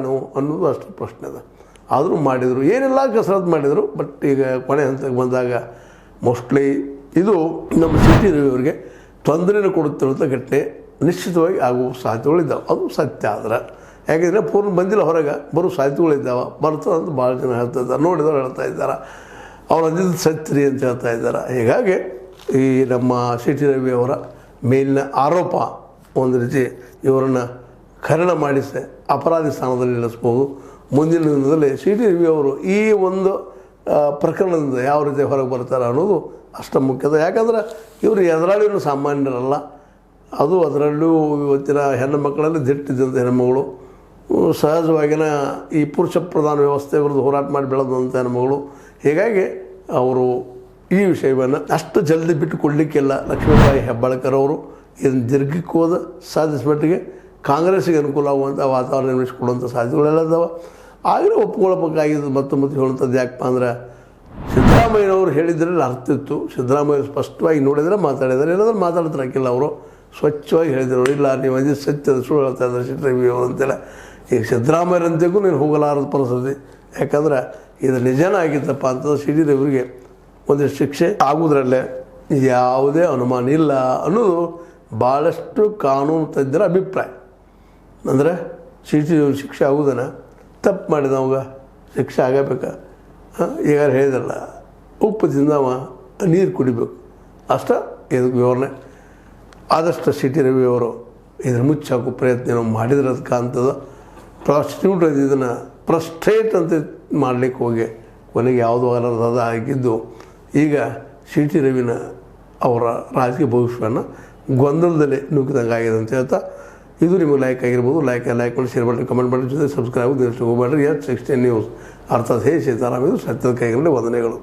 ನಾವು ಅನ್ನೋದು ಅಷ್ಟು ಪ್ರಶ್ನೆ ಅದ. ಆದರೂ ಮಾಡಿದರು, ಏನೆಲ್ಲ ಕಸರತ್ತು ಮಾಡಿದರು. ಬಟ್ ಈಗ ಕೊನೆ ಹಂತಕ್ಕೆ ಬಂದಾಗ ಮೋಸ್ಟ್ಲಿ ಇದು ನಮ್ಮ ಸಿ ಟಿ ರವಿ ಅವರಿಗೆ ತೊಂದರೆನ ಕೊಡುತ್ತಿರುವಂಥ ಘಟನೆ ನಿಶ್ಚಿತವಾಗಿ ಆಗುವ ಸಾಧ್ಯತೆಗಳಿದ್ದಾವೆ. ಅದು ಸತ್ಯ ಆದ್ರೆ, ಯಾಕೆಂದರೆ ಪೂರ್ಣ ಬಂದಿಲ್ಲ ಹೊರಗೆ, ಬರೋ ಸಾಧ್ಯತೆಗಳಿದ್ದಾವೆ. ಬರ್ತದೆ ಅಂತ ಭಾಳ ಜನ ಹೇಳ್ತಾ ಇದ್ದಾರೆ, ನೋಡಿದವ್ರು ಹೇಳ್ತಾ ಇದ್ದಾರೆ, ಅವ್ರು ಅಂದಿದ್ದು ಸತ್ಯ ಅಂತ ಹೇಳ್ತಾ ಇದ್ದಾರೆ. ಹೀಗಾಗಿ ಈ ನಮ್ಮ ಸಿ ಟಿ ರವಿ ಅವರ ಮೇಲಿನ ಆರೋಪ ಒಂದು ರೀತಿ ಇವರನ್ನು ಖರಣ ಮಾಡಿಸಿ ಅಪರಾಧಿ ಸ್ಥಾನದಲ್ಲಿ ನಿಲ್ಲಿಸ್ಬೋದು. ಮುಂದಿನ ದಿನದಲ್ಲಿ ಸಿ ಟಿ ರವಿ ಅವರು ಈ ಒಂದು ಪ್ರಕರಣದಿಂದ ಯಾವ ರೀತಿ ಹೊರಗೆ ಬರ್ತಾರೆ ಅನ್ನೋದು ಅಷ್ಟು ಮುಖ್ಯದ. ಯಾಕಂದ್ರೆ ಇವರು ಎದುರಾಳಿನೂ ಸಾಮಾನ್ಯರಲ್ಲ. ಅದು ಅದರಲ್ಲೂ ಇವತ್ತಿನ ಹೆಣ್ಣು ಮಕ್ಕಳಲ್ಲಿ ದಿಟ್ಟಿದ್ದಂಥ ಹೆಣ್ಣುಮಗಳು, ಸಹಜವಾಗಿನ ಈ ಪುರುಷ ಪ್ರಧಾನ ವ್ಯವಸ್ಥೆ ವಿರುದ್ಧ ಹೋರಾಟ ಮಾಡಿ ಬೆಳೆದಂಥ ಹೆಣ್ಣುಮಗಳು. ಹೀಗಾಗಿ ಅವರು ಈ ವಿಷಯವನ್ನು ಅಷ್ಟು ಜಲ್ದಿ ಬಿಟ್ಟು ಕೊಡಲಿಕ್ಕಿಲ್ಲ. ಲಕ್ಷ್ಮೀಬಾಯಿ ಹೆಬ್ಬಾಳ್ಕರ್ ಅವರು ಇದನ್ನು ದೀರ್ಘಕ್ಕೆ ಹೋದ ಸಾಧಿಸಿಬಿಟ್ಟಿಗೆ ಕಾಂಗ್ರೆಸ್ಸಿಗೆ ಅನುಕೂಲ ಆಗುವಂಥ ವಾತಾವರಣ ನಿರ್ಮಿಸಿಕೊಡುವಂಥ ಸಾಧ್ಯತೆಗಳೆಲ್ಲ ಇದ್ದಾವೆ. ಆಗಲೇ ಒಪ್ಪಿಕೊಳ್ಬೇಕಾಗಿದ್ದು ಮತ್ತು ಹೇಳುವಂಥದ್ದು ಯಾಕಪ್ಪ ಅಂದ್ರೆ, ಸಿದ್ದರಾಮಯ್ಯನವರು ಹೇಳಿದ್ರಲ್ಲಿ ಅರ್ಥ ಇತ್ತು. ಸಿದ್ದರಾಮಯ್ಯ ಸ್ಪಷ್ಟವಾಗಿ ನೋಡಿದರೆ ಮಾತಾಡಿದ್ದಾರೆ, ಏನಾದರೂ ಮಾತಾಡ್ತಿರಕ್ಕಿಲ್ಲ. ಅವರು ಸ್ವಚ್ಛವಾಗಿ ಹೇಳಿದರು, ಇಲ್ಲ ನೀವು ಅದೇ ಸತ್ಯದ ಸುಳ್ಳು ಹೇಳ್ತಾ ಇದ್ದಾರೆ ಸಿ ಟಿ ರವಿ ಅವರು ಅಂತೇಳಿ. ಈಗ ಸಿದ್ದರಾಮಯ್ಯರಂತೆಗೂ ನೀನು ಹೋಗಲಾರದ ಪರಿಸ್ಥಿತಿ. ಯಾಕಂದ್ರೆ ಇದು ನಿಜನೇ ಆಗಿತ್ತಪ್ಪ ಅಂತಂದ್ರೆ ಸಿ ಟಿ ರವಿಗೆ ಒಂದಿಷ್ಟು ಶಿಕ್ಷೆ ಆಗುವುದರಲ್ಲೇ ಯಾವುದೇ ಅನುಮಾನ ಇಲ್ಲ ಅನ್ನೋದು ಭಾಳಷ್ಟು ಕಾನೂನು ತಜ್ಞರ ಅಭಿಪ್ರಾಯ. ಅಂದರೆ ಸಿ ಟಿ ರವಿ ಶಿಕ್ಷೆ ಆಗೋದನ್ನು ತಪ್ಪು ಮಾಡಿದವಾಗ ಶಿಕ್ಷೆ ಆಗಬೇಕಾ? ಈಗ ಹೇಳಿದ್ರಲ್ಲ, ಉಪ್ಪು ತಿಂದವ ನೀರು ಕುಡಿಬೇಕು, ಅಷ್ಟ ಇದಕ್ಕೆ ವಿವರಣೆ. ಆದಷ್ಟು ಸಿ ಟಿ ರವಿ ಅವರು ಇದನ್ನು ಮುಚ್ಚಾಕೋ ಪ್ರಯತ್ನ ಮಾಡಿದ್ರೆ ಅದಕ್ಕೆ ಕಾಣ್ತದ. ಪ್ರಾಸ್ಟಿಟ್ಯೂಟ್ ಇದನ್ನು ಪ್ರಸ್ಟ್ರೇಟ್ ಅಂತ ಮಾಡಲಿಕ್ಕೆ ಹೋಗಿ ಕೊನೆಗೆ ಯಾವುದೋ ಅಲ್ಲದ ಆಗಿದ್ದು ಈಗ ಸಿ ಟಿ ರವಿನ ಅವರ ರಾಜಕೀಯ ಭವಿಷ್ಯವನ್ನು ಗೊಂದಲದಲ್ಲಿ ನುಗ್ಗಿದಂಗೆ ಆಗಿದೆ ಅಂತ ಹೇಳ್ತಾ, ಇದು ನಿಮಗೆ ಲೈಕ್ ಆಗಿರ್ಬೋದು. ಲೈಕ್ ಮಾಡಿ, ಶೇರ್ ಮಾಡಿ, ಕಮೆಂಟ್ ಮಾಡಿ, ಜೊತೆ ಸಬ್ಸ್ಕ್ರೈಬ್ ಹೋಗಬೇಡ್ರಿ. H16 ನ್ಯೂಸ್ ಅರ್ಥಾತ್ ಹೇ ಸೀತಾರಾಮ್, ಇದು ಸತ್ಯದ ಕೈಗಳಲ್ಲಿ ವಂದನೆಗಳು.